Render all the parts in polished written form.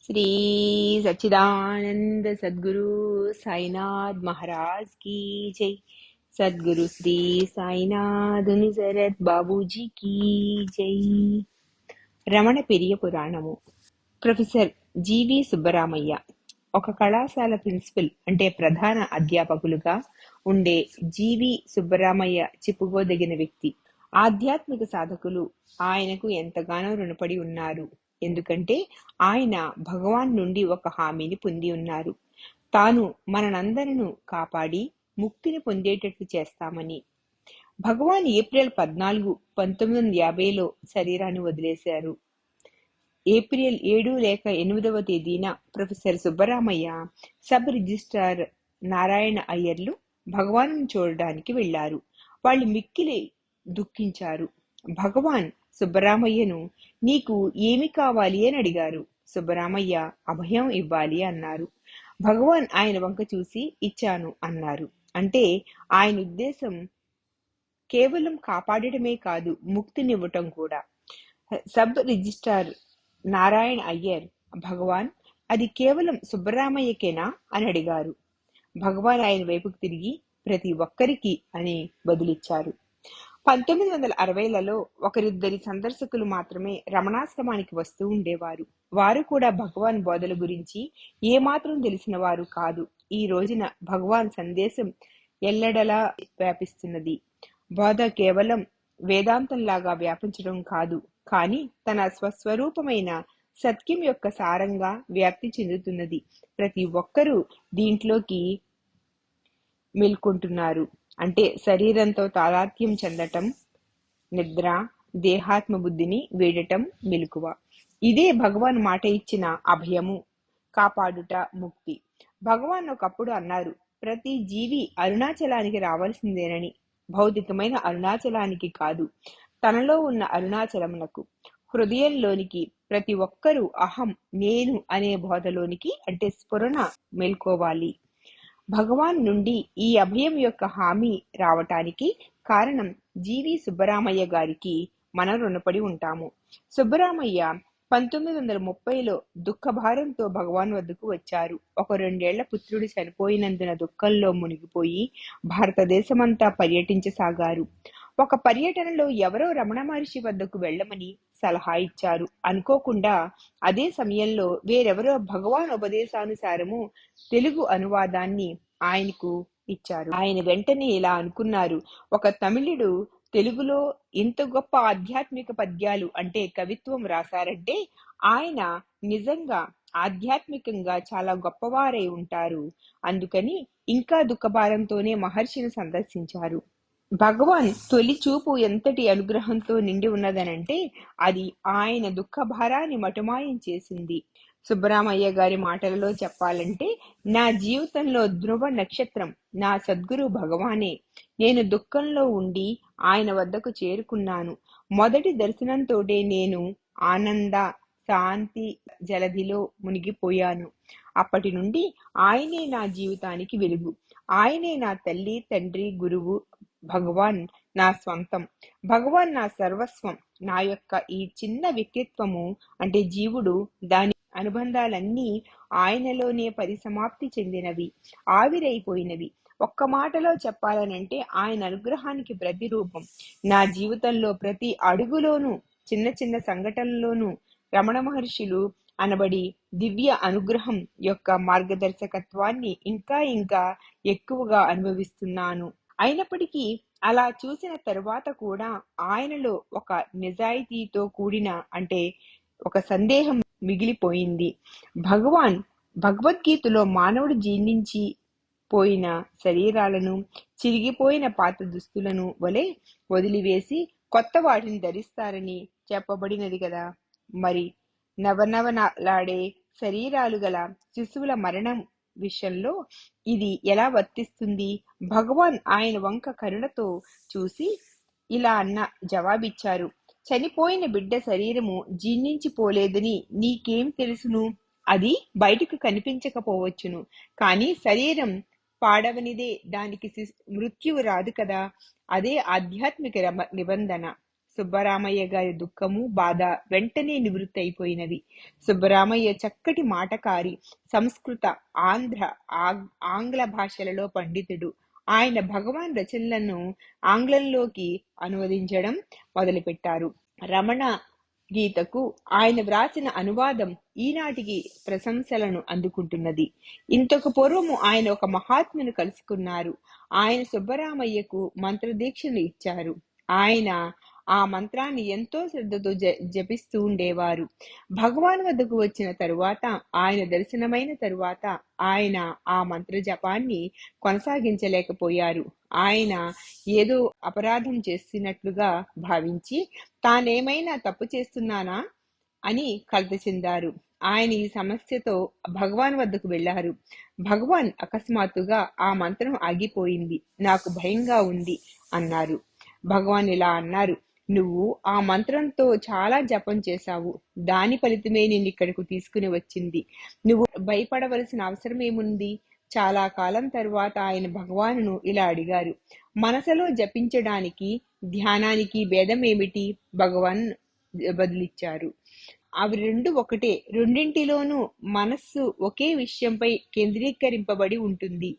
श्री सच्चिदानंद सद्गुरु साईनाथ महाराज की जय। सद्गुरु श्री సాయినాథ్ శరత్ బాబూజీ की జై। రమణ పెరియ పురాణము. ప్రొఫెసర్ జీవి సుబ్బరామయ్య ఒక కళాశాల ప్రిన్సిపల్ అంటే ప్రధాన అధ్యాపకులుగా ఉండే జీవి సుబ్బరామయ్య చెప్పుకోదగిన వ్యక్తి. ఆధ్యాత్మిక సాధకులు ఆయనకు ఎంతగానో రుణపడి ఉన్నారు. ఎందుకంటే ఆయన భగవాన్ నుండి ఒక హామీని పొంది ఉన్నారు. తాను మనందరను కాపాడి ముక్తిని పొందేటట్లు చేస్తామని. భగవాన్ ఏప్రిల్ 14, 1950లో శరీరాన్ని వదిలేశారు. ఏప్రిల్ 7 లేక 8వ తేదీన professor Subbaramaiah sub registrar Narayana అయ్యర్లు భగవాన్ చూడడానికి వెళ్లారు. వాళ్ళు మిక్కిలి దుఃఖించారు. భగవాన్ సుబ్బరామయ్యను నీకు ఏమి కావాలి అని అడిగారు. సుబ్బరామయ్య అభయం ఇవ్వాలి అన్నారు. భగవాన్ ఆయన వంక చూసి ఇచ్చాను అన్నారు. అంటే ఆయన ఉద్దేశం కేవలం కాపాడటమే కాదు, ముక్తినివ్వటం కూడా. సబ్ రిజిస్ట్రార్ నారాయణ అయ్యర్ భగవాన్ అది కేవలం సుబ్బరామయ్యకేనా అని అడిగారు. భగవాన్ ఆయన వైపుకు తిరిగి ప్రతి ఒక్కరికి అని బదులిచ్చారు. 1960లలో ఒకరిద్దరి సందర్శకులు మాత్రమే రమణాశ్రమానికి వస్తూ ఉండేవారు. వారు కూడా భగవాన్ బోధల గురించి ఏమాత్రం తెలిసిన వారు కాదు. ఈ రోజున భగవాన్ సందేశం ఎల్లడలా వ్యాపిస్తున్నది. బోధ కేవలం వేదాంతంలాగా వ్యాపించడం కాదు, కానీ తన స్వస్వరూపమైన సత్యం యొక్క సారంగా వ్యాప్తి చెందుతున్నది. ప్రతి ఒక్కరూ దీంట్లోకి మేల్కొంటున్నారు. అంటే శరీరంతో తాదాత్మ్యం చెందటం, నిద్ర, దేహాత్మ బుద్ధిని వీడటం మెలకువ. ఇదే భగవాన్ మాట ఇచ్చిన అభయము, కాపాడుట, ముక్తి. భగవాన్ ఒకప్పుడు అన్నారు, ప్రతి జీవి అరుణాచలానికి రావాల్సిందేనని. భౌతికమైన అరుణాచలానికి కాదు, తనలో ఉన్న అరుణాచలమునకు, హృదయంలోనికి. ప్రతి ఒక్కరూ అహం, నేను అనే బోధలోనికి అంటే స్ఫురణ మేల్కోవాలి. భగవాన్ నుండి ఈ అభయం యొక్క హామీ రావటానికి కారణం జీవి సుబ్బరామయ్య గారికి మనం రుణపడి ఉంటాము. సుబ్బరామయ్య 1930లో దుఃఖభారంతో భగవాన్ వద్దకు వచ్చారు. ఒక 2 ఏళ్ల పుత్రుడు చనిపోయినందున దుఃఖంలో మునిగిపోయి భారతదేశమంతా పర్యటించసాగారు. ఒక పర్యటనలో ఎవరో రమణ మహర్షి వద్దకు వెళ్లమని సలహా ఇచ్చారు. అనుకోకుండా అదే సమయంలో వేరెవరో భగవాన్ ఉపదేశానుసారము తెలుగు అనువాదాన్ని ఆయనకు ఇచ్చారు. ఆయన వెంటనే ఇలా అనుకున్నారు, ఒక తమిళుడు తెలుగులో ఇంత గొప్ప ఆధ్యాత్మిక పద్యాలు అంటే కవిత్వం రాశారంటే ఆయన నిజంగా ఆధ్యాత్మికంగా చాలా గొప్పవారై ఉంటారు. అందుకని ఇంకా దుఃఖభారంతోనే మహర్షిని సందర్శించారు. భగవాన్ తొలి చూపు ఎంతటి అనుగ్రహంతో నిండి ఉన్నదనంటే అది ఆయన దుఃఖభారాన్ని మటుమాయం చేసింది. సుబ్బరామయ్య గారి మాటలలో చెప్పాలంటే, నా జీవితంలో ధ్రువ నక్షత్రం నా సద్గురు భగవానే. నేను దుఃఖంలో ఉండి ఆయన వద్దకు చేరుకున్నాను. మొదటి దర్శనంతోటే నేను ఆనంద శాంతి జలధిలో మునిగిపోయాను. అప్పటి నుండి ఆయనే నా జీవితానికి వెలుగు. ఆయనే నా తల్లి, తండ్రి, గురువు. భగవాన్ నా స్వంతం. భగవాన్ నా సర్వస్వం. నా యొక్క ఈ చిన్న వ్యక్తిత్వము అంటే జీవుడు, దాని అనుబంధాలన్నీ ఆయనలోనే పరిసమాప్తి చెందినవి, ఆవిరైపోయినవి. ఒక్క మాటలో చెప్పాలనంటే ఆయన అనుగ్రహానికి ప్రతిరూపం. నా జీవితంలో ప్రతి అడుగులోనూ, చిన్న చిన్న సంఘటనలోనూ రమణ మహర్షులు అనబడి దివ్య అనుగ్రహం యొక్క మార్గదర్శకత్వాన్ని ఇంకా ఇంకా ఎక్కువగా అనుభవిస్తున్నాను. అయినప్పటికీ అలా చూసిన తరువాత కూడా ఆయనలో ఒక నిజాయితీతో కూడిన అంటే ఒక సందేహం మిగిలిపోయింది. భగవాన్ భగవద్గీతలో మానవుడు జీర్ణించి పోయిన శరీరాలను, చిరిగిపోయిన పాత దుస్తులను వలె వదిలివేసి కొత్త వాటిని ధరిస్తారని చెప్పబడినది కదా. మరి నవనవలాడే శరీరాలు గల శిశువుల మరణం విషయంలో ఇది ఎలా వర్తిస్తుంది? భగవాన్ ఆయన వంక కరుణతో చూసి ఇలా జవాబిచ్చారు, చనిపోయిన బిడ్డ శరీరము జీర్ణించిపోలేదని నీకేం తెలుసును? అది బయటకు కనిపించకపోవచ్చును, కానీ శరీరం పాడవనిదే, దానికి మృత్యువు రాదు కదా. అదే ఆధ్యాత్మిక నిబంధన. సుబ్బరామయ్య గారి దుఃఖము బాధ వెంటనే నివృత్తి అయిపోయినవి. సుబ్బరామయ్య చక్కటి మాటకారి, సంస్కృత, ఆంగ్ల భాషలలో పండితుడు. ఆయన భగవాన్ రచనలను ఆంగ్లంలోకి అనువదించడం మొదలుపెట్టారు. రమణ గీతకు ఆయన వ్రాసిన అనువాదం ఈనాటికి ప్రశంసలను అందుకుంటున్నది. ఇంతకు పూర్వము ఆయన ఒక మహాత్మును కలుసుకున్నారు. ఆయన సుబ్బరామయ్యకు మంత్రదీక్షను ఇచ్చారు. ఆయన ఆ మంత్రాన్ని ఎంతో శ్రద్ధతో జపిస్తూ ఉండేవారు. భగవాన్ వద్దకు వచ్చిన తరువాత, ఆయన దర్శనమైన తరువాత ఆయన ఆ మంత్ర జపాన్ని కొనసాగించలేకపోయారు. ఆయన ఏదో అపరాధం చేస్తున్నట్లుగా భావించి తానేమైనా తప్పు చేస్తున్నానా అని కలత చెందారు. ఆయన ఈ సమస్యతో భగవాన్ వద్దకు వెళ్లారు. భగవాన్ అకస్మాత్తుగా ఆ మంత్రం ఆగిపోయింది, నాకు భయంగా ఉంది అన్నారు. భగవాన్ ఇలా అన్నారు, నువ్వు ఆ మంత్రంతో చాలా జపం చేశావు, దాని ఫలితమే నేను ఇక్కడకు తీసుకుని వచ్చింది. నువ్వు భయపడవలసిన అవసరం ఏముంది? చాలా కాలం తరువాత ఆయన భగవానును ఇలా అడిగారు, మనసులో జపించడానికి ధ్యానానికి భేదం ఏమిటి? భగవాన్ బదులిచ్చారు, అవి రెండు ఒకటే. రెండింటిలోనూ మనస్సు ఒకే విషయంపై కేంద్రీకరింపబడి ఉంటుంది.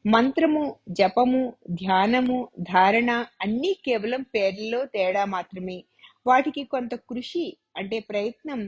మంత్రము, జపము, ధ్యానము, ధారణ అన్నీ కేవలం పేర్లలో తేడా మాత్రమే. వాటికి కొంత కృషి అంటే ప్రయత్నం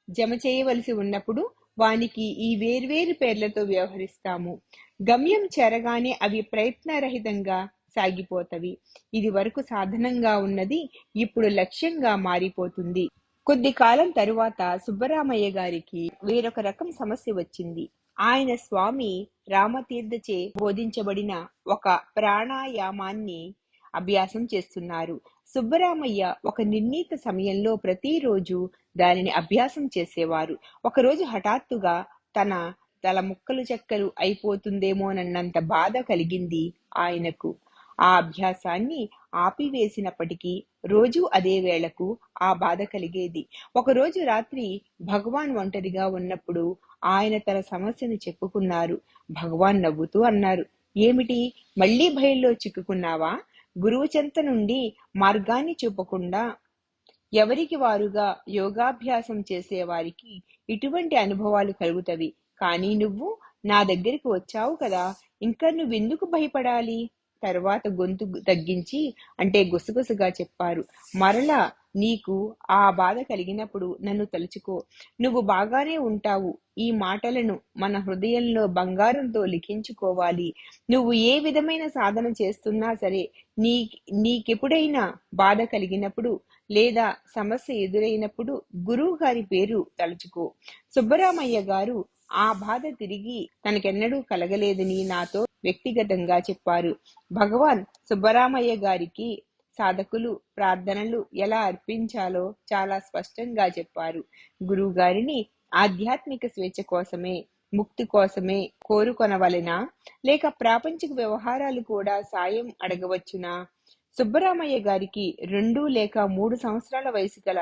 జమ చేయవలసి ఉన్నప్పుడు వానికి ఈ వేర్వేరు పేర్లతో వ్యవహరిస్తాము. గమ్యం చేరగానే అవి ప్రయత్నరహితంగా సాగిపోతవి. ఇది వరకు సాధనంగా ఉన్నది ఇప్పుడు లక్ష్యంగా మారిపోతుంది. కొద్ది కాలం తరువాత సుబ్బరామయ్య గారికి వేరొక రకం సమస్య వచ్చింది. ఆయన స్వామి రామతీర్థచే బోధించబడిన ఒక ప్రాణాయామాన్ని అభ్యాసం చేస్తున్నారు. సుబ్బరామయ్య ఒక నిర్ణీత సమయంలో ప్రతిరోజు దానిని అభ్యాసం చేసేవారు. ఒకరోజు హఠాత్తుగా తన తల ముక్కలు చెక్కలు అయిపోతుందేమోనన్నంత బాధ కలిగింది ఆయనకు. ఆ అభ్యాసాన్ని ఆపివేసినప్పటికీ రోజు అదే వేళకు ఆ బాధ కలిగేది. ఒకరోజు రాత్రి భగవాన్ ఒంటరిగా ఉన్నప్పుడు ఆయన తన సమస్యను చెప్పుకున్నారు. భగవాన్ నవ్వుతూ అన్నారు, ఏమిటి, మళ్లీ భయంలో చిక్కుకున్నావా? గురువు చెంత నుండి మార్గాన్ని చూపకుండా ఎవరికి వారుగా యోగాభ్యాసం చేసేవారికి ఇటువంటి అనుభవాలు కలుగుతవి. కానీ నువ్వు నా దగ్గరికి వచ్చావు కదా, ఇంకా నువ్వెందుకు భయపడాలి? తర్వాత గొంతు తగ్గించి అంటే గుసగుసగా చెప్పారు, మరలా నీకు ఆ బాధ కలిగినప్పుడు నన్ను తలుచుకో, నువ్వు బాగానే ఉంటావు. ఈ మాటలను మన హృదయంలో బంగారంతో లిఖించుకోవాలి. నువ్వు ఏ విధమైన సాధన చేస్తున్నా సరే, నీకెప్పుడైనా బాధ కలిగినప్పుడు లేదా సమస్య ఎదురైనప్పుడు గురువు గారి పేరు తలుచుకో. సుబ్బరామయ్య గారు ఆ బాధ తిరిగి తనకెన్నడూ కలగలేదని నాతో వ్యక్తిగతంగా చెప్పారు. భగవాన్ సుబ్బరామయ్య గారికి సాధకులు ప్రార్థనలు ఎలా అర్పించాలో చాలా స్పష్టంగా చెప్పారు. గురువు గారిని ఆధ్యాత్మిక స్వేచ్ఛ కోసమే, ముక్తి కోసమే కోరుకొనవలెనా, లేక ప్రాపంచిక వ్యవహారాలు కూడా సాయం అడగవచ్చునా? సుబ్బరామయ్య గారికి 2 లేక 3 సంవత్సరాల వయసు గల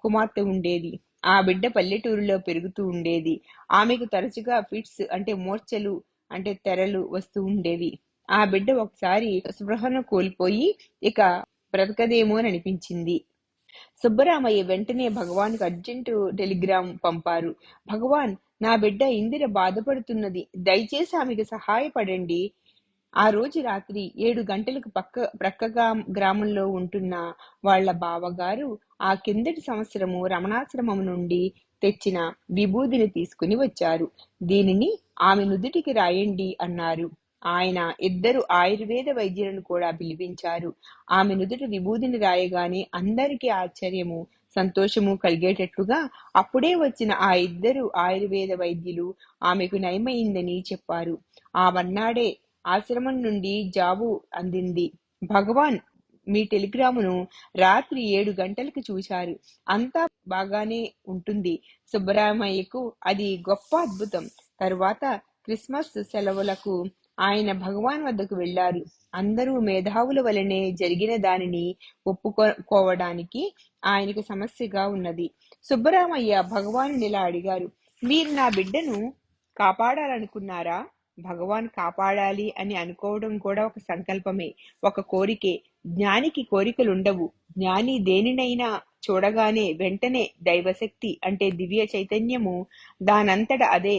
కుమార్తె ఉండేది. ఆ బిడ్డ పల్లెటూరులో పెరుగుతూ ఉండేది. ఆమెకు తరచుగా ఫిట్స్ అంటే మూర్ఛలు అంటే తెరలు వస్తూ ఉండేవి. ఆ బిడ్డ ఒకసారి స్పృహను కోల్పోయి ఇక బ్రతకదేమో అని అనిపించింది. సుబ్బరామయ్య వెంటనే భగవాన్కు అర్జెంటు టెలిగ్రామ్ పంపారు. భగవాన్, నా బిడ్డ ఇందిర బాధపడుతున్నది, దయచేసి ఆమెకు సహాయపడండి. ఆ రోజు రాత్రి 7 గంటలకు ప్రక్క గ్రామంలో ఉంటున్న వాళ్ల బావగారు ఆ కిందటి సంవత్సరము రమణాశ్రమం నుండి తెచ్చిన విభూదిని తీసుకుని వచ్చారు. దీనిని ఆమె నుదుటికి రాయండి అన్నారు. ఆయన 2 ఆయుర్వేద వైద్యులను కూడా పిలిపించారు. ఆమె నుదుట విభూదిని రాయగానే అందరికీ ఆశ్చర్యము, సంతోషము కలిగేటట్లుగా అప్పుడే వచ్చిన ఆ 2 ఆయుర్వేద వైద్యులు ఆమెకు నయమైందని చెప్పారు. ఆ మర్నాడే ఆశ్రమం నుండి జాబు అందింది. భగవాన్ మీ టెలిగ్రామును రాత్రి 7 గంటలకు చూశారు. అంతా బాగానే ఉంటుంది. సుబ్బరామయ్యకు అది గొప్ప అద్భుతం. తరువాత క్రిస్మస్ సెలవులకు ఆయన భగవాన్ వద్దకు వెళ్లారు. అందరూ మేధావుల వలనే జరిగిన దానిని ఒప్పుకోవడానికి ఆయనకు సమస్యగా ఉన్నది. సుబ్బరామయ్య భగవాను ఇలా అడిగారు, మీరు నా బిడ్డను కాపాడాలనుకున్నారా? భగవాన్ కాపాడాలి అని అనుకోవడం కూడా ఒక సంకల్పమే, ఒక కోరికే. జ్ఞానికి కోరికలుండవు. జ్ఞాని దేనినైనా చూడగానే వెంటనే దైవశక్తి అంటే దివ్య చైతన్యము దానంతట అదే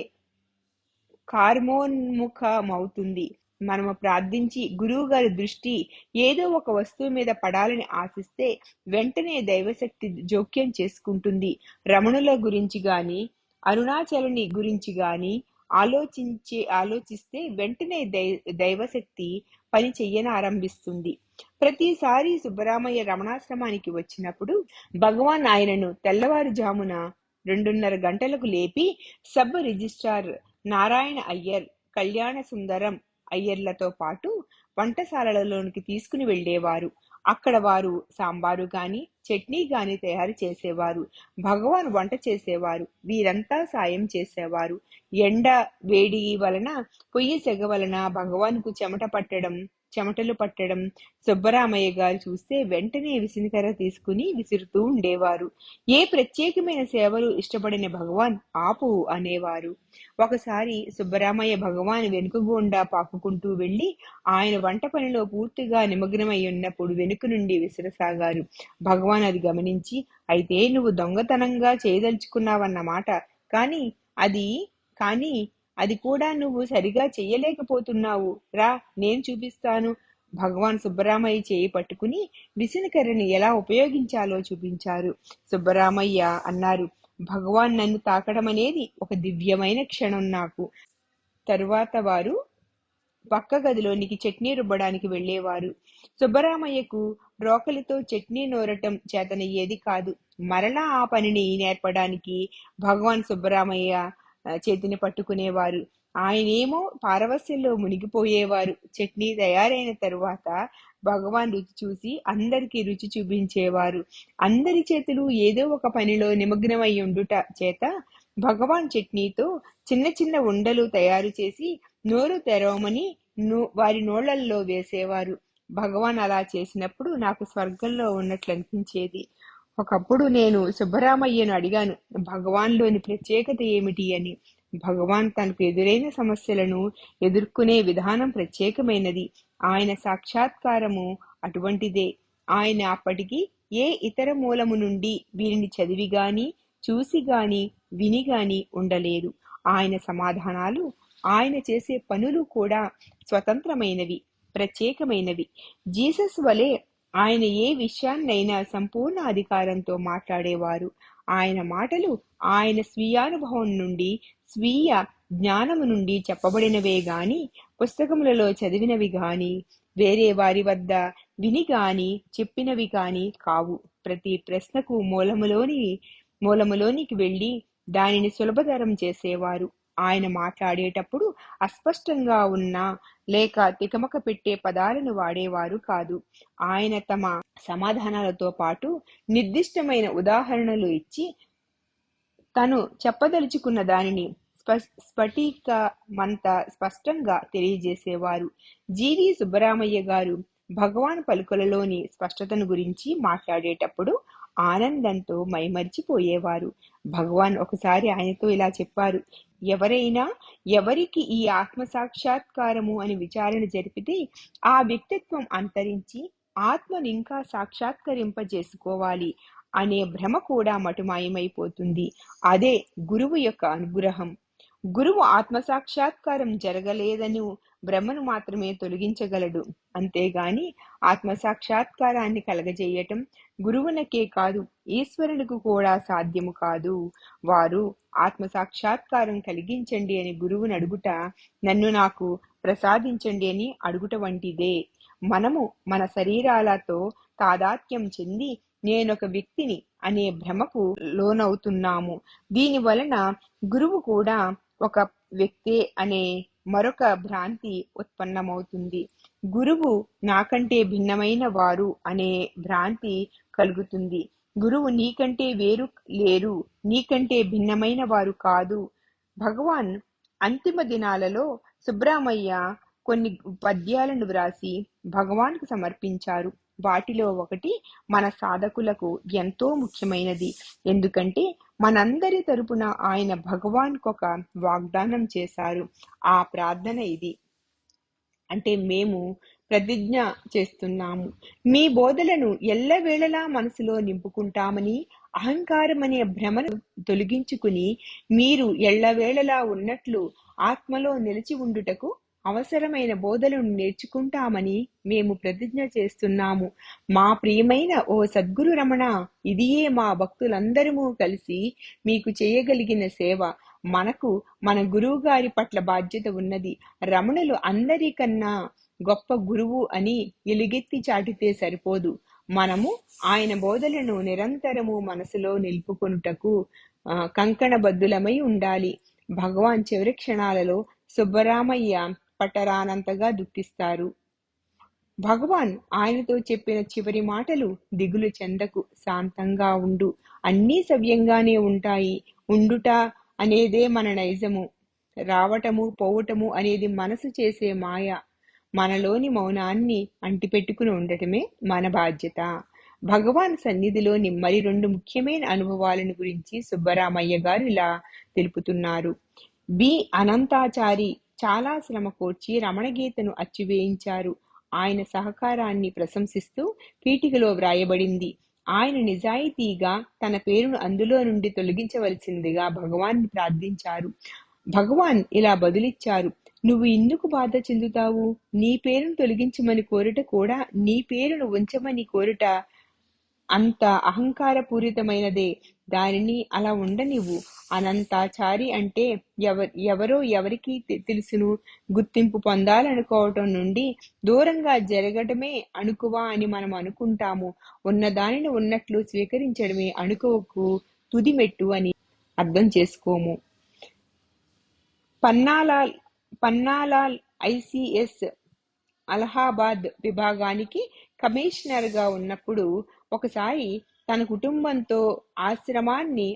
కార్మోన్ముఖమవుతుంది. మనము ప్రార్థించి గురువు గారి దృష్టి ఏదో ఒక వస్తువు మీద పడాలని ఆశిస్తే వెంటనే దైవశక్తి జోక్యం చేసుకుంటుంది. రమణుల గురించి గాని అరుణాచలుని గురించి గాని ఆలోచిస్తే వెంటనే దైవశక్తి పని చెయ్యనారంభిస్తుంది. ప్రతిసారి సుబ్బరామయ్య రమణాశ్రమానికి వచ్చినప్పుడు భగవాన్ ఆయనను తెల్లవారుజామున 2:30 గంటలకు లేపి సబ్ రిజిస్ట్రార్ నారాయణ అయ్యర్, కళ్యాణ సుందరం అయ్యర్లతో పాటు వంటశాలలోనికి తీసుకుని వెళ్ళేవారు. అక్కడ వారు సాంబారు గాని చట్నీ గాని తయారు చేసేవారు. భగవాన్ వంట చేసేవారు. వీరంతా సాయం చేసేవారు. ఎండ వేడి వలన పొయ్యి సెగ వలన భగవాన్కు చెమటలు పట్టడం సుబ్బరామయ్య గారు చూస్తే వెంటనే విసినికర్ర తీసుకుని విసురుతూ ఉండేవారు. ఏ ప్రత్యేకమైన సేవలు ఇష్టపడిన భగవాన్ ఆపు అనేవారు. ఒకసారి సుబ్బరామయ్య భగవాన్ వెనుకగుండా పాకుకుంటూ వెళ్లి ఆయన వంట పనిలో పూర్తిగా నిమగ్నమై ఉన్నప్పుడు వెనుక నుండి విసరసాగారు. భగవాన్ అది గమనించి, అయితే నువ్వు దొంగతనంగా చేయదలుచుకున్నావన్నమాట. కానీ అది కూడా నువ్వు సరిగా చెయ్యలేకపోతున్నావు. రా, నేను చూపిస్తాను. భగవాన్ సుబ్బరామయ్య చేయి పట్టుకుని విసనకర్రని ఎలా ఉపయోగించాలో చూపించారు. సుబ్బరామయ్య అన్నారు, భగవాన్ నన్ను తాకడం అనేది ఒక దివ్యమైన క్షణం నాకు. తరువాత వారు పక్క గదిలోనికి చట్నీ రుబ్బడానికి వెళ్లేవారు. సుబ్బరామయ్యకు రోకలితో చట్నీ నూరటం చేతనయ్యేది కాదు. మరలా ఆ పనిని నేర్పడానికి భగవాన్ సుబ్బరామయ్య చేతిని పట్టుకునేవారు. ఆయనేమో పారవస్యంలో మునిగిపోయేవారు. చట్నీ తయారైన తరువాత భగవాన్ రుచి చూసి అందరికీ రుచి చూపించేవారు. అందరి చేతులు ఏదో ఒక పనిలో నిమగ్నమై ఉండుట చేత భగవాన్ చట్నీతో చిన్న చిన్న ఉండలు తయారు చేసి నోరు తెరవమని వారి నోళ్లల్లో వేసేవారు. భగవాన్ అలా చేసినప్పుడు నాకు స్వర్గంలో ఉన్నట్లు అనిపించేది. ఒకప్పుడు నేను సుబ్బరామయ్యను అడిగాను, భగవాన్లోని ప్రత్యేకత ఏమిటి అని. భగవాన్ తనకు ఎదురైన సమస్యలను ఎదుర్కొనే విధానం ప్రత్యేకమైనది. ఆయన సాక్షాత్కారము అటువంటిదే. ఆయన అప్పటికి ఏ ఇతర మూలము నుండి వీరిని చదివి గాని చూసి గాని విని గాని ఉండలేదు. ఆయన సమాధానాలు, ఆయన చేసే పనులు కూడా స్వతంత్రమైనవి, ప్రత్యేకమైనవి. జీసస్ వలె ఆయన ఏ విషయాన్నైనా సంపూర్ణ అధికారంతో మాట్లాడేవారు. ఆయన మాటలు ఆయన స్వీయానుభవం నుండి, స్వీయ జ్ఞానము నుండి చెప్పబడినవే గాని పుస్తకములలో చదివినవి గాని వేరే వారి వద్ద విని గాని చెప్పినవి కాని కావు. ప్రతి ప్రశ్నకు మూలములోనికి వెళ్లి దానిని సులభతరం చేసేవారు. ఆయన మాట్లాడేటప్పుడు అస్పష్టంగా ఉన్నా లేక తికమక పెట్టే పదాలను వాడేవారు కాదు. ఆయన తమ సమాధానాలతో పాటు నిర్దిష్టమైన ఉదాహరణలు ఇచ్చి తను చెప్పదలుచుకున్న దానిని స్ఫటికమంత స్పష్టంగా తెలియజేసేవారు. జీవి సుబ్బరామయ్య గారు భగవాన్ పలుకులలోని స్పష్టతను గురించి మాట్లాడేటప్పుడు ఆనందంతో మైమరిచిపోయేవారు. భగవాన్ ఒకసారి ఆయనతో ఇలా చెప్పారు, ఎవరైనా ఎవరికి ఈ ఆత్మ సాక్షాత్కారము అని విచారణ జరిపితే ఆ వ్యక్తిత్వం అంతరించి ఆత్మను ఇంకా సాక్షాత్కరింపజేసుకోవాలి అనే భ్రమ కూడా మటుమాయమైపోతుంది. అదే గురువు యొక్క అనుగ్రహం. గురువు ఆత్మసాక్షాత్కారం జరగలేదని భ్రమను మాత్రమే తొలగించగలడు. అంతేగాని ఆత్మసాక్షాత్కారాన్ని కలగజేయటం గురువునకే కాదు, ఈశ్వరునికి కూడా సాధ్యము కాదు. వారు ఆత్మసాక్షాత్కారం కలిగించండి అని గురువుని అడుగుట నన్ను నాకు ప్రసాదించండి అని అడుగుట వంటిదే. మనము మన శరీరాలతో తాదాత్మ్యం చెంది నేనొక వ్యక్తిని అనే భ్రమకు లోనవుతున్నాము. దీని వలన గురువు కూడా ఒక వ్యక్తే అనే మరొక భ్రాంతి ఉత్పన్నమవుతుంది. గురువు నాకంటే భిన్నమైన వారు అనే భ్రాంతి కలుగుతుంది. గురువు నీకంటే వేరు లేరు, నీకంటే భిన్నమైన వారు కాదు. భగవాన్ అంతిమ దినాలలో సుబ్బరామయ్య కొన్ని పద్యాలను వ్రాసి భగవాన్కు సమర్పించారు. వాటిలో ఒకటి మన సాధకులకు ఎంతో ముఖ్యమైనది. ఎందుకంటే మనందరి తరపున ఆయన భగవాన్కొక వాగ్దానం చేశారు. ఆ ప్రార్థన ఇది. అంటే మేము ప్రతిజ్ఞ చేస్తున్నాము. మీ బోధలను ఎల్లవేళలా మనసులో నింపుకుంటామని, అహంకారం అనే భ్రమను తొలగించుకుని మీరు ఎల్లవేళలా ఉన్నట్లు ఆత్మలో నిలిచి ఉండుటకు అవసరమైన బోధలను నేర్చుకుంటామని మేము ప్రతిజ్ఞ చేస్తున్నాము. మా ప్రియమైన ఓ సద్గురు రమణ, ఇదియే మా భక్తులందరము కలిసి మీకు చేయగలిగిన సేవ. మనకు మన గురువు గారి పట్ల బాధ్యత ఉన్నది. రమణులు అందరికన్నా గొప్ప గురువు అని ఎలుగెత్తి చాటితే సరిపోదు. మనము ఆయన బోధలను నిరంతరము మనసులో నిలుపుకొనుటకు కంకణబద్ధులమై ఉండాలి. భగవాన్ చివరి క్షణాలలో సుబ్బరామయ్య పట్టరానంతగా దుఃఖిస్తారు. భగవాన్ ఆయనతో చెప్పిన చివరి మాటలు, దిగులు చెందకు, శాంతంగా ఉండు, అన్నీ సవ్యంగానే ఉంటాయి. ఉండుట అనేదే మన నైజము, రావటము పోవటము అనేది మనసు చేసే మాయ. మనలోని మౌనాన్ని అంటిపెట్టుకుని ఉండటమే మన బాధ్యత. భగవాన్ సన్నిధిలోని మరి 2 ముఖ్యమైన అనుభవాలను గురించి సుబ్బరామయ్య గారు ఇలా తెలుపుతున్నారు. బి అనంతాచారి చాలా శ్రమ కోర్చి రమణగీతను అచ్చువేయించారు. ఆయన సహకారాన్ని ప్రశంసిస్తూ పీఠికలో వ్రాయబడింది. ఆయన నిజాయితీగా తన పేరును అందులో నుండి తొలగించవలసిందిగా భగవాన్ ప్రార్థించారు. భగవాన్ ఇలా బదులిచ్చారు, నువ్వు ఇందుకు బాధ చెందుతావు? నీ పేరును తొలగించమని కోరుట కూడా నీ పేరును ఉంచమని కోరుట అంత అహంకారపూరితమైనదే. దానిని అలా ఉండనివ్వు. అనంతాచారి అంటే ఎవరో ఎవరికి తెలుసును? గుర్తింపు పొందాలనుకోవటం నుండి దూరంగా జరగటమే అణుకువ అని మనం అనుకుంటాము. ఉన్నదానిని ఉన్నట్లు స్వీకరించడమే అణుకువకు తుదిమెట్టు అని అర్థం చేసుకోము. పన్నాలాల్ ఐసిఎస్ అలహాబాద్ విభాగానికి కమిషనర్ గా ఉన్నప్పుడు ఒకసారి తన కుటుంబంతో ఆశ్రమాన్ని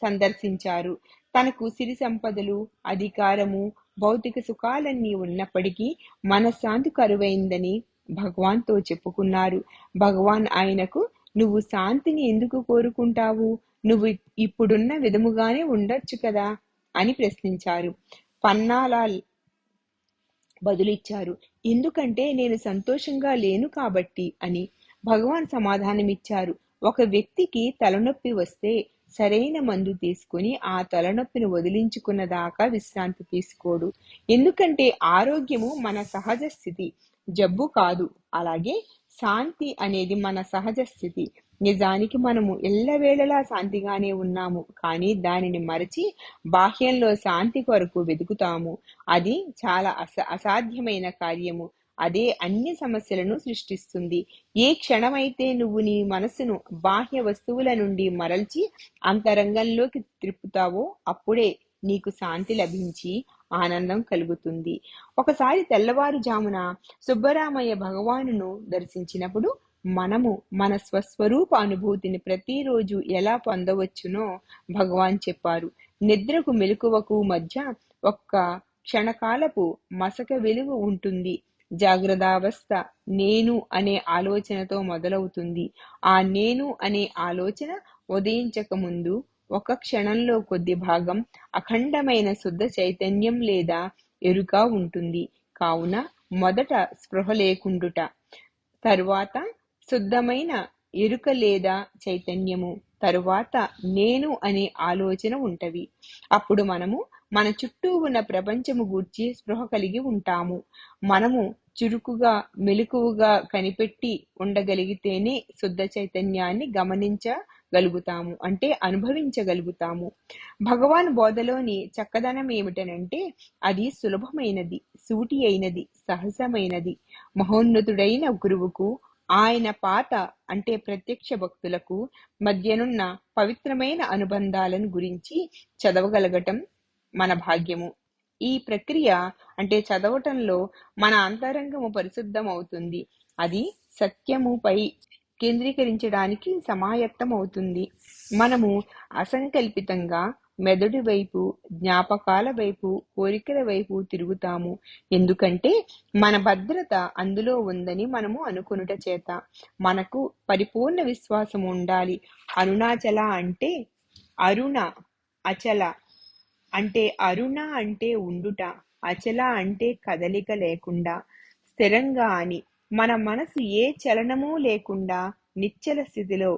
సందర్శించారు. తనకు సిరి సంపదలు, అధికారము, భౌతిక సుఖాలన్నీ ఉన్నప్పటికీ మనశ్శాంతి కరువైందని భగవాన్తో చెప్పుకున్నారు. భగవాన్ ఆయనకు, నువ్వు శాంతిని ఎందుకు కోరుకుంటావు? నువ్వు ఇప్పుడున్న విధముగానే ఉండొచ్చు కదా అని ప్రశ్నించారు. పన్నాలాల్ బదులిచ్చారు, ఎందుకంటే నేను సంతోషంగా లేను కాబట్టి అని. భగవాన్ సమాధానమిచ్చారు, ఒక వ్యక్తికి తలనొప్పి వస్తే సరైన మందు తీసుకుని ఆ తలనొప్పిని వదిలించుకున్న దాకా విశ్రాంతి తీసుకోడు. ఎందుకంటే ఆరోగ్యము మన సహజ స్థితి, జబ్బు కాదు. అలాగే శాంతి అనేది మన సహజ స్థితి. నిజానికి మనము ఎల్లవేళలా శాంతిగానే ఉన్నాము, కానీ దానిని మరచి బాహ్యంలో శాంతి కొరకు వెతుకుతాము. అది చాలా అసాధ్యమైన కార్యము. అదే అన్ని సమస్యలను సృష్టిస్తుంది. ఏ క్షణమైతే నువ్వు నీ మనసును బాహ్య వస్తువుల నుండి మరల్చి అంతరంగంలోకి త్రిప్పుతావో అప్పుడే నీకు శాంతి లభించి ఆనందం కలుగుతుంది. ఒకసారి తెల్లవారుజామున సుబ్బరామయ్య భగవానును దర్శించినప్పుడు మనము మన స్వస్వరూప అనుభూతిని ప్రతిరోజు ఎలా పొందవచ్చునో భగవాన్ చెప్పారు. నిద్రకు మెలకువకు మధ్య ఒక్క క్షణకాలపు మసక వెలుగు ఉంటుంది. జాగ్రత్తావస్థ నేను అనే ఆలోచనతో మొదలవుతుంది. ఆ నేను అనే ఆలోచన ఉదయించక ముందు ఒక క్షణంలో కొద్ది భాగం అఖండమైన శుద్ధ చైతన్యం లేదా ఎరుక ఉంటుంది. కావున మొదట స్పృహ లేకుండుట, తరువాత శుద్ధమైన ఎరుక లేదా చైతన్యము, తరువాత నేను అనే ఆలోచన ఉంటవి. అప్పుడు మనము మన చుట్టూ ఉన్న ప్రపంచము గూర్చి స్పృహ కలిగి ఉంటాము. మనము చురుకుగా మెలకువగా కనిపెట్టి ఉండగలిగితేనే శుద్ధ చైతన్యాన్ని గమనించగలుగుతాము, అంటే అనుభవించగలుగుతాము. భగవాన్ బోధలోని చక్కదనం ఏమిటనంటే అది సులభమైనది, సూటి అయినది, సహజమైనది. మహోన్నతుడైన గురువుకు ఆయన పాత అంటే ప్రత్యక్ష భక్తులకు మధ్యనున్న పవిత్రమైన అనుబంధాలను గురించి చదవగలగటం మన భాగ్యము. ఈ ప్రక్రియ అంటే చదవటంలో మన అంతరంగము పరిశుద్ధం అవుతుంది. అది సత్యముపై కేంద్రీకరించడానికి సమాయత్తం అవుతుంది. మనము అసంకల్పితంగా మెదడు వైపు, జ్ఞాపకాల వైపు, కోరికల వైపు తిరుగుతాము. ఎందుకంటే మన భద్రత అందులో ఉందని మనము అనుకొనుట చేత. మనకు పరిపూర్ణ విశ్వాసం ఉండాలి. అరుణాచల అంటే అరుణ, అచల అంటే అరుణ అంటే ఉండుట, అచల అంటే కదలిక లేకుండా స్థిరంగా అని. మన మనసు ఏ చలనమూ లేకుండా నిశ్చల స్థితిలో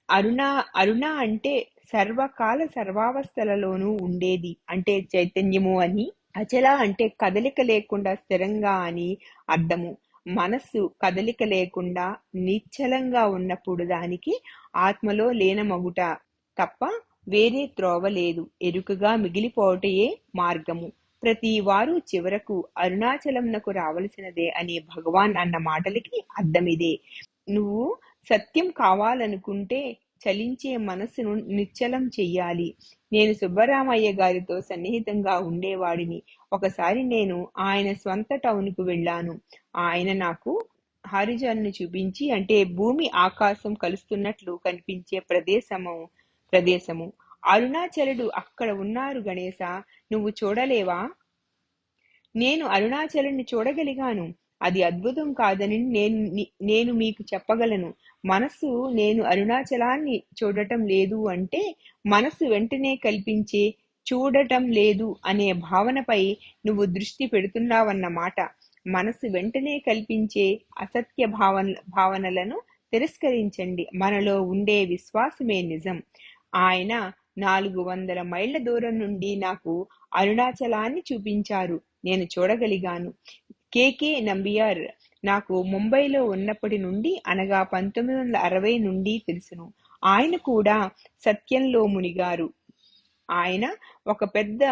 అరుణ అరుణ అంటే సర్వకాల సర్వావస్థలలోనూ ఉండేది అంటే చైతన్యము అని. అచల అంటే కదలిక లేకుండా స్థిరంగా అని అర్థము. మనస్సు కదలిక లేకుండా నిశ్చలంగా ఉన్నప్పుడు దానికి ఆత్మలో లీనమగుట తప్ప వేరే త్రోవ లేదు. ఎరుకగా మిగిలిపోవటయే మార్గము. ప్రతి వారు చివరకు అరుణాచలంనకు రావలసినదే అనే భగవాన్ అన్న మాటలకి అర్థమిదే. నువ్వు సత్యం కావాలనుకుంటే చలించే మనస్సును నిశ్చలం చెయ్యాలి. నేను సుబ్బరామయ్య గారితో సన్నిహితంగా ఉండేవాడిని. ఒకసారి నేను ఆయన స్వంత టౌన్కు వెళ్ళాను. ఆయన నాకు హారిజాన్ను చూపించి, అంటే భూమి ఆకాశం కలుస్తున్నట్లు కనిపించే ప్రదేశము అరుణాచలుడు అక్కడ ఉన్నారు గణేశ, నువ్వు చూడలేవా? నేను అరుణాచలుని చూడగలిగాను. అది అద్భుతం కాదని నేను మీకు చెప్పగలను. మనస్సు నేను అరుణాచలాన్ని చూడటం లేదు అంటే మనస్సు వెంటనే కల్పించే చూడటం లేదు అనే భావనపై నువ్వు దృష్టి పెడుతున్నావన్నమాట. మనస్సు వెంటనే కల్పించే అసత్య భావనలను తిరస్కరించండి. మనలో ఉండే విశ్వాసమే నిజం. ఆయన 400 మైళ్ళ దూరం నుండి నాకు అరుణాచలాన్ని చూపించారు. నేను చూడగలిగాను. కె నంబియార్ నాకు ముంబైలో ఉన్నప్పటి నుండి, అనగా 1960 నుండి తెలుసును. ఆయన కూడా సత్యంలో మునిగారు. ఆయన ఒక పెద్ద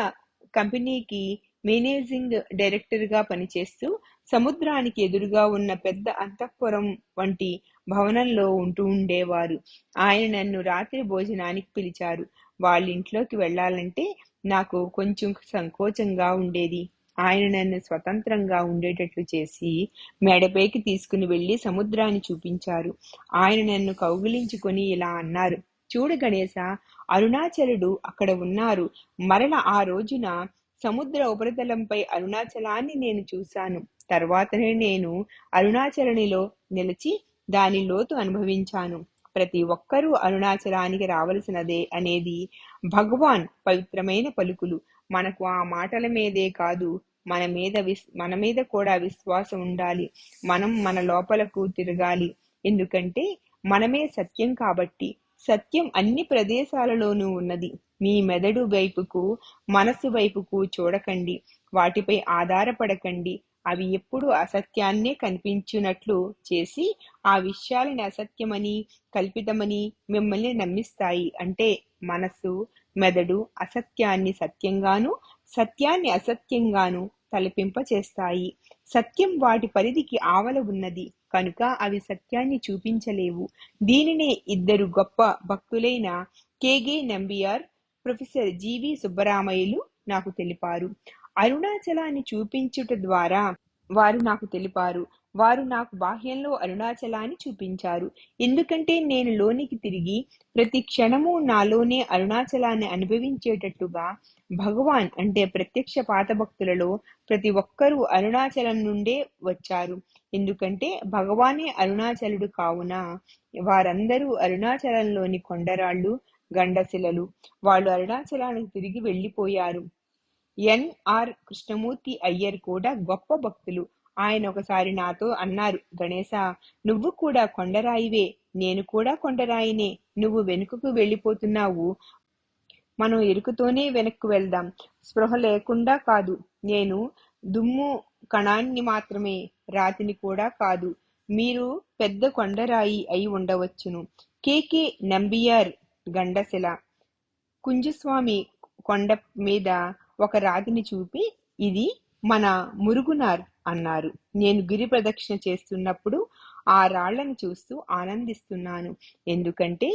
కంపెనీకి మేనేజింగ్ డైరెక్టర్ గా పనిచేస్తూ సముద్రానికి ఎదురుగా ఉన్న పెద్ద అంతఃపురం వంటి భవనంలో ఉంటూ ఉండేవారు. ఆయన నన్ను రాత్రి భోజనానికి పిలిచారు. వాళ్ళింట్లోకి వెళ్ళాలంటే నాకు కొంచెం సంకోచంగా ఉండేది. ఆయన నన్ను స్వతంత్రంగా ఉండేటట్లు చేసి మేడపైకి తీసుకుని వెళ్లి సముద్రాన్ని చూపించారు. ఆయన నన్ను కౌగిలించుకొని ఇలా అన్నారు, చూడు గణేశ, అరుణాచలుడు అక్కడ ఉన్నారు. మరల ఆ రోజున సముద్ర ఉపరితలంపై అరుణాచలాన్ని నేను చూశాను. తర్వాతనే నేను అరుణాచలనిలో నిలిచి దాని లోతు అనుభవించాను. ప్రతి ఒక్కరూ అరుణాచలానికి రావలసినదే అనేది భగవాన్ పవిత్రమైన పలుకులు. మనకు ఆ మాటల మీదే కాదు, మన మీద కూడా విశ్వాసం ఉండాలి. మనం మన లోపలకు తిరగాలి. ఎందుకంటే మనమే సత్యం కాబట్టి. సత్యం అన్ని ప్రదేశాలలోనూ ఉన్నది. మీ మెదడు వైపుకు, మనసు వైపుకు చూడకండి. వాటిపై ఆధారపడకండి. అవి ఎప్పుడు అసత్యాన్నే కనిపించున్నట్లు చేసి ఆ విషయాలని అసత్యమని, కల్పితమని మిమ్మల్ని నమ్మిస్తాయి. అంటే మనసు, మెదడు అసత్యాన్ని సత్యంగాను, సత్యాన్ని అసత్యంగాను తలపింప చేస్తాయి. సత్యం వాటి పరిధికి ఆవల ఉన్నది కనుక అవి సత్యాన్ని చూపించలేవు. దీనినే ఇద్దరు గొప్ప భక్తులైన కె నంబియార్, ప్రొఫెసర్ జివి సుబ్బరామయ్యలు నాకు తెలిపారు. అరుణాచలాన్ని చూపించుట ద్వారా వారు నాకు బాహ్యంలో అరుణాచలాన్ని చూపించారు. ఎందుకంటే నేను లోనికి తిరిగి ప్రతి క్షణము నాలోనే అరుణాచలాన్ని అనుభవించేటట్టుగా భగవాన్ అంటే ప్రత్యక్ష పాతభక్తులలో ప్రతి ఒక్కరూ అరుణాచలం నుండే వచ్చారు. ఎందుకంటే భగవానే అరుణాచలుడు కావున వారందరూ అరుణాచలంలోని కొండరాళ్ళు, గండశిలలు. వాళ్ళు అరుణాచలానికి తిరిగి వెళ్ళిపోయారు. ఎన్.ఆర్. కృష్ణమూర్తి అయ్యర్ కూడా గొప్ప భక్తులు. ఆయన ఒకసారి నాతో అన్నారు, గణేశ, నువ్వు కూడా కొండరాయివే, నేను కూడా కొండరాయినే. నువ్వు వెనుకకు వెళ్ళిపోతున్నావు, మనం ఎరుకుతోనే వెనక్కు వెళ్దాం. స్పృహ లేకుండా కాదు. నేను దుమ్ము కణాన్ని మాత్రమే, రాతిని కూడా కాదు. మీరు పెద్ద కొండరాయి అయి ఉండవచ్చును. కె నంబియార్ గండశిల, కుంజస్వామి కొండ మీద ఒక రాతిని చూపి, ఇది మన మురుగునార్ అన్నారు. నేను గిరి ప్రదక్షిణ చేస్తున్నప్పుడు ఆ రాళ్లను చూస్తూ ఆనందిస్తున్నాను. ఎందుకంటే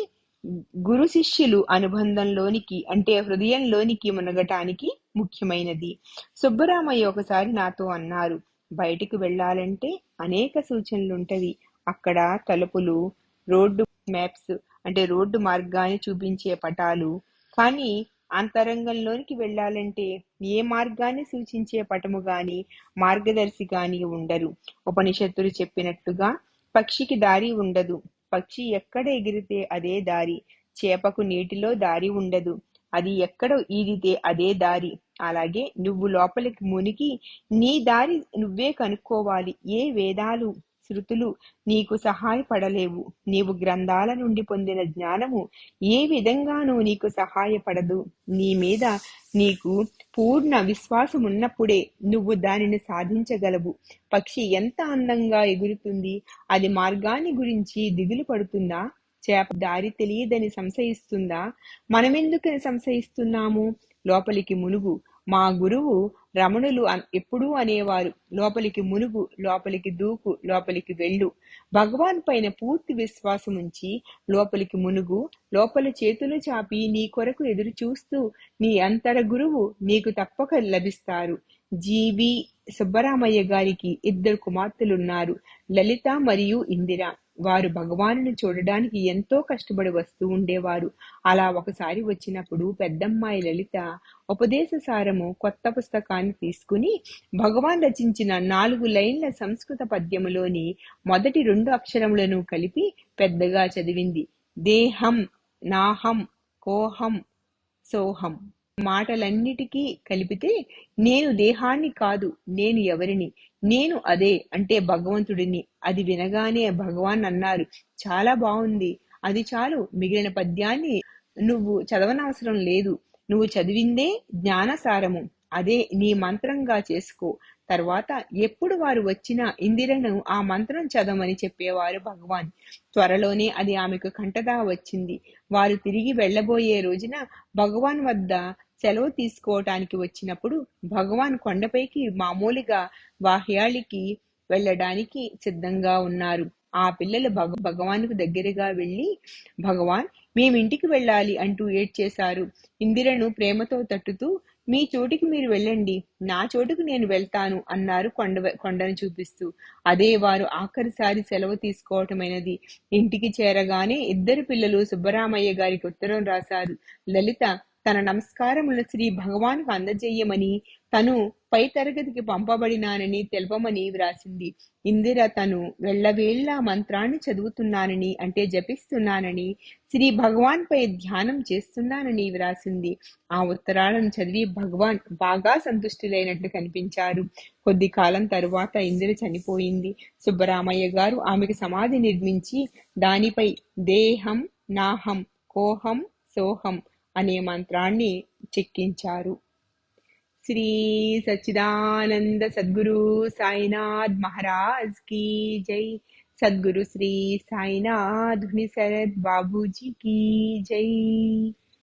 గురు శిష్యులు అనుబంధంలోనికి, అంటే హృదయంలోనికి మునగటానికి ముఖ్యమైనది. సుబ్బరామయ్య ఒకసారి నాతో అన్నారు, బయటికి వెళ్ళాలంటే అనేక సూచనలుంటవి. అక్కడ తలుపులు, రోడ్డు మ్యాప్స్ అంటే రోడ్డు మార్గాన్ని చూపించే పటాలు, కానీ అంతరంగంలోనికి వెళ్ళాలంటే ఏ మార్గాన్ని సూచించే పటము గాని, మార్గదర్శి గాని ఉండరు. ఉపనిషత్తులు చెప్పినట్లుగా పక్షికి దారి ఉండదు. పక్షి ఎక్కడ ఎగిరితే అదే దారి. చేపకు నీటిలో దారి ఉండదు. అది ఎక్కడ ఈదితే అదే దారి. అలాగే నువ్వు లోపలికి మునిగి నీ దారి నువ్వే కనుక్కోవాలి. ఏ వేదాలు, శృతులు నీకు సహాయపడలేవు. నీవు గ్రంథాల నుండి పొందిన జ్ఞానము ఏ విధంగానూ నీకు సహాయపడదు. నీ మీద నీకు పూర్ణ విశ్వాసం ఉన్నప్పుడే నువ్వు దానిని సాధించగలవు. పక్షి ఎంత అందంగా ఎగురుతుంది. అది మార్గాన్ని గురించి దిగులు పడుతుందా? చేప దారి తెలియదని సంశయిస్తుందా? మనమెందుకని సంశయిస్తున్నాము? లోపలికి మునుగు. మా గురువు రమణులు ఎప్పుడూ అనేవారు, లోపలికి మునుగు, లోపలికి దూకు, లోపలికి వెళ్ళు. భగవాన్ పైన పూర్తి విశ్వాసం ఉంచి లోపలికి మునుగు. లోపల చేతులు చాపి నీ కొరకు ఎదురు చూస్తూ నీ అంతర గురువు నీకు తప్పక లభిస్తారు. జీవి సుబ్బరామయ్య గారికి 2 కుమార్తెలున్నారు, లలిత మరియు ఇందిర. వారు భగవానుని చూడడానికి ఎంతో కష్టపడి వస్తూ ఉండేవారు. అలా ఒకసారి వచ్చినప్పుడు పెద్దమ్మాయి లలిత ఉపదేశ సారము కొత్త పుస్తకాన్ని తీసుకుని భగవాన్ రచించిన 4 లైన్ల సంస్కృత పద్యములోని మొదటి 2 అక్షరములను కలిపి పెద్దగా చదివింది. దేహం నాహం కోహం సోహం మాటలన్నిటికీ కలిపితే నేను దేహాన్ని కాదు, నేను ఎవరిని, నేను అదే అంటే భగవంతుడిని. అది వినగానే భగవాన్ అన్నారు, చాలా బాగుంది, అది చాలు, మిగిలిన పద్యాన్ని నువ్వు చదవనవసరం లేదు. నువ్వు చదివిందే జ్ఞానసారము, అదే నీ మంత్రంగా చేసుకో. తర్వాత ఎప్పుడు వారు వచ్చినా ఇందిరను ఆ మంత్రం చదవమని చెప్పేవారు భగవాన్. త్వరలోనే అది ఆమెకు కంటదా వచ్చింది. వారు తిరిగి వెళ్లబోయే రోజున భగవాన్ వద్ద సెలవు తీసుకోవటానికి వచ్చినప్పుడు భగవాన్ కొండపైకి మామూలుగా బాహ్యాళికి వెళ్ళడానికి సిద్ధంగా ఉన్నారు. ఆ పిల్లలు భగవానుకు దగ్గరగా వెళ్లి, భగవాన్, మేమింటికి వెళ్ళాలి అంటూ ఏడ్చేశారు. ఇందిరను ప్రేమతో తట్టుతూ, మీ చోటికి మీరు వెళ్ళండి, నా చోటుకు నేను వెళ్తాను అన్నారు కొండను చూపిస్తూ. అదే వారు ఆఖరిసారి సెలవు తీసుకోవటమైనది. ఇంటికి చేరగానే 2 పిల్లలు సుబ్బరామయ్య గారికి ఉత్తరం రాశారు. లలిత తన నమస్కారములు శ్రీ భగవాన్కు అందజేయమని, తను పై తరగతికి పంపబడినానని తెలపమని వ్రాసింది. ఇందిర తను వెళ్లవేళ్లా మంత్రాన్ని చదువుతున్నానని అంటే జపిస్తున్నానని, శ్రీ భగవాన్ పై ధ్యానం చేస్తున్నానని వ్రాసింది. ఆ ఉత్తరాలను చదివి భగవాన్ బాగా సంతుష్టులైనట్లు కనిపించారు. కొద్ది కాలం తరువాత ఇందిర చనిపోయింది. సుబ్బరామయ్య గారు ఆమెకు సమాధి నిర్మించి దానిపై దేహం నాహం కోహం సోహం అనే మంత్రాన్ని చెక్కించారు. శ్రీ సచ్చిదానంద సద్గురు సాయినాథ్ మహారాజ్ की जय। सद्गुरु श्री साईनाथ शरद बाबूजी की जय।